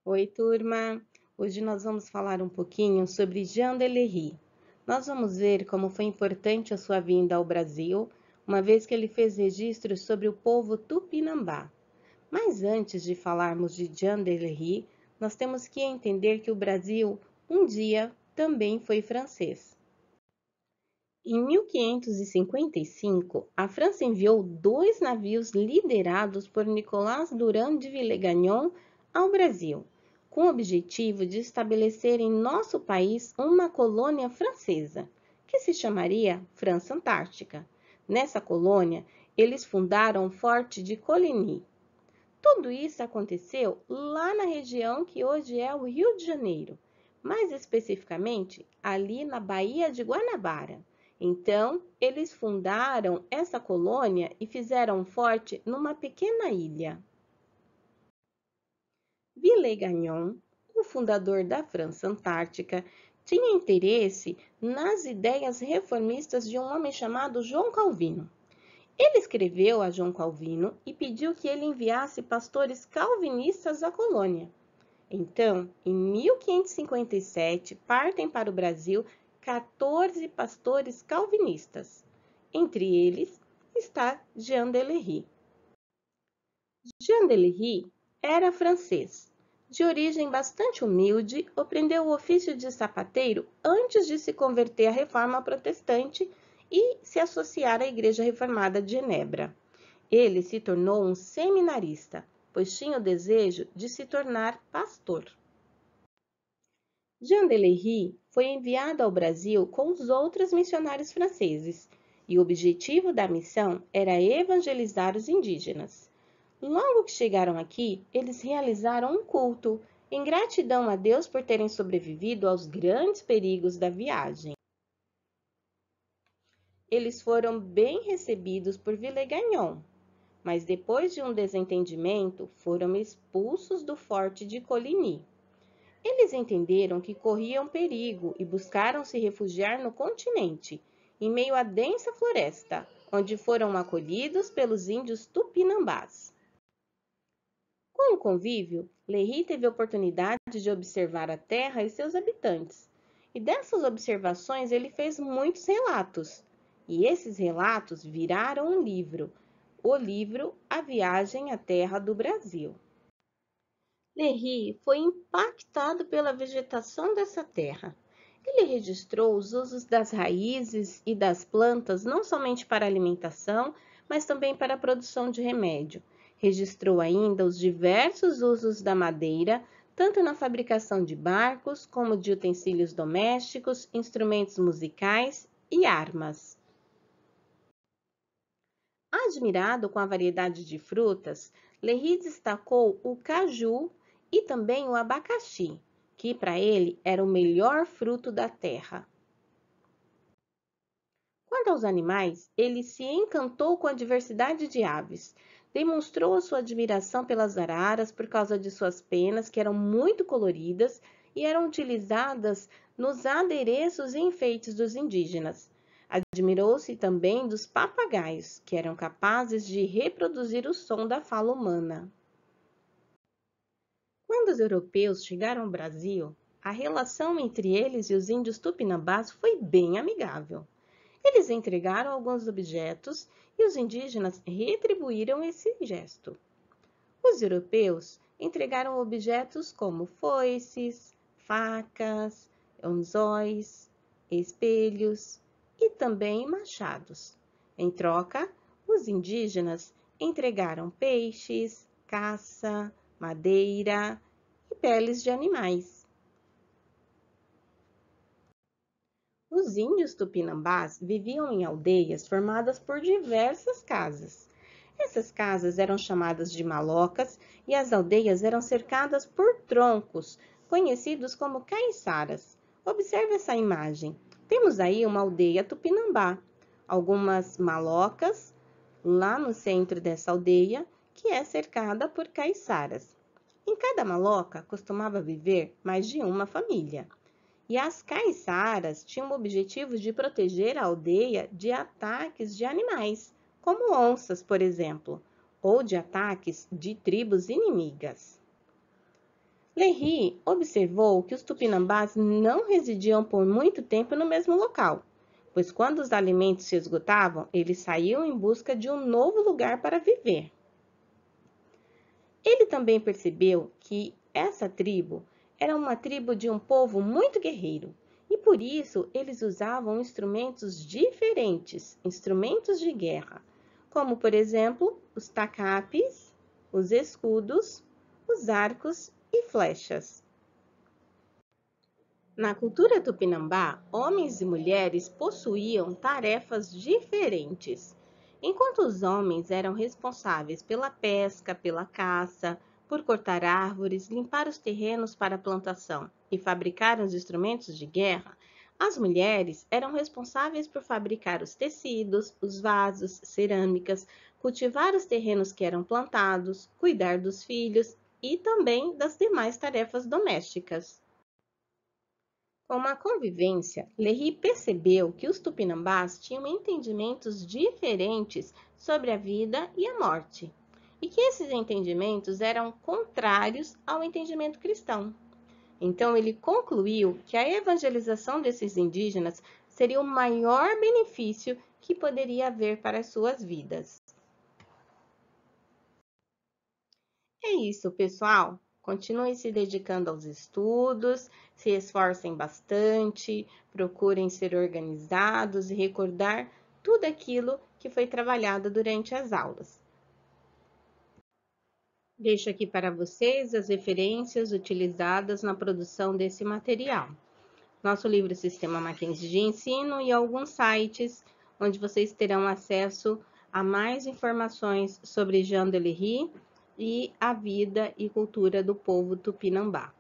Oi, turma! Hoje nós vamos falar um pouquinho sobre Jean Delery. Nós vamos ver como foi importante a sua vinda ao Brasil, uma vez que ele fez registros sobre o povo Tupinambá. Mas antes de falarmos de Jean Delery, nós temos que entender que o Brasil, um dia, também foi francês. Em 1555, a França enviou dois navios liderados por Nicolas Durand de Villegagnon ao Brasil, com o objetivo de estabelecer em nosso país uma colônia francesa, que se chamaria França Antártica. Nessa colônia, eles fundaram o Forte de Coligny. Tudo isso aconteceu lá na região que hoje é o Rio de Janeiro, mais especificamente ali na Baía de Guanabara. Então, eles fundaram essa colônia e fizeram um forte numa pequena ilha. Villegagnon, o fundador da França Antártica, tinha interesse nas ideias reformistas de um homem chamado João Calvino. Ele escreveu a João Calvino e pediu que ele enviasse pastores calvinistas à colônia. Então, em 1557, partem para o Brasil 14 pastores calvinistas. Entre eles está Jean Delery. Jean Delery era francês. De origem bastante humilde, aprendeu o ofício de sapateiro antes de se converter à reforma protestante e se associar à Igreja Reformada de Genebra. Ele se tornou um seminarista, pois tinha o desejo de se tornar pastor. Jean Delery foi enviado ao Brasil com os outros missionários franceses, e o objetivo da missão era evangelizar os indígenas. Logo que chegaram aqui, eles realizaram um culto, em gratidão a Deus por terem sobrevivido aos grandes perigos da viagem. Eles foram bem recebidos por Villegagnon, mas depois de um desentendimento, foram expulsos do forte de Coligny. Eles entenderam que corriam perigo e buscaram se refugiar no continente, em meio à densa floresta, onde foram acolhidos pelos índios tupinambás. Com o convívio, Lery teve a oportunidade de observar a terra e seus habitantes, e dessas observações ele fez muitos relatos, e esses relatos viraram um livro, o livro A Viagem à Terra do Brasil. Lery foi impactado pela vegetação dessa terra. Ele registrou os usos das raízes e das plantas não somente para alimentação, mas também para a produção de remédio. Registrou ainda os diversos usos da madeira, tanto na fabricação de barcos como de utensílios domésticos, instrumentos musicais e armas. Admirado com a variedade de frutas, Lery destacou o caju e também o abacaxi, que para ele era o melhor fruto da terra. Quanto aos animais, ele se encantou com a diversidade de aves. Demonstrou a sua admiração pelas araras por causa de suas penas, que eram muito coloridas e eram utilizadas nos adereços e enfeites dos indígenas. Admirou-se também dos papagaios, que eram capazes de reproduzir o som da fala humana. Quando os europeus chegaram ao Brasil, a relação entre eles e os índios tupinambás foi bem amigável. Eles entregaram alguns objetos e os indígenas retribuíram esse gesto. Os europeus entregaram objetos como foices, facas, anzóis, espelhos e também machados. Em troca, os indígenas entregaram peixes, caça, madeira e peles de animais. Os índios tupinambás viviam em aldeias formadas por diversas casas. Essas casas eram chamadas de malocas e as aldeias eram cercadas por troncos, conhecidos como caiçaras. Observe essa imagem. Temos aí uma aldeia tupinambá, algumas malocas lá no centro dessa aldeia, que é cercada por caiçaras. Em cada maloca costumava viver mais de uma família. E as caiçaras tinham o objetivo de proteger a aldeia de ataques de animais, como onças, por exemplo, ou de ataques de tribos inimigas. Lery observou que os tupinambás não residiam por muito tempo no mesmo local, pois quando os alimentos se esgotavam, eles saíam em busca de um novo lugar para viver. Ele também percebeu que essa tribo era uma tribo de um povo muito guerreiro, e por isso eles usavam instrumentos diferentes, instrumentos de guerra, como por exemplo os tacapes, os escudos, os arcos e flechas. Na cultura tupinambá, homens e mulheres possuíam tarefas diferentes. Enquanto os homens eram responsáveis pela pesca, pela caça, por cortar árvores, limpar os terrenos para a plantação e fabricar os instrumentos de guerra, as mulheres eram responsáveis por fabricar os tecidos, os vasos, cerâmicas, cultivar os terrenos que eram plantados, cuidar dos filhos e também das demais tarefas domésticas. Com a convivência, Lery percebeu que os tupinambás tinham entendimentos diferentes sobre a vida e a morte, e que esses entendimentos eram contrários ao entendimento cristão. Então, ele concluiu que a evangelização desses indígenas seria o maior benefício que poderia haver para as suas vidas. É isso, pessoal. Continuem se dedicando aos estudos, se esforcem bastante, procurem ser organizados e recordar tudo aquilo que foi trabalhado durante as aulas. Deixo aqui para vocês as referências utilizadas na produção desse material. Nosso livro Sistema Mackenzie de Ensino e alguns sites onde vocês terão acesso a mais informações sobre Jean de Lery e a vida e cultura do povo tupinambá.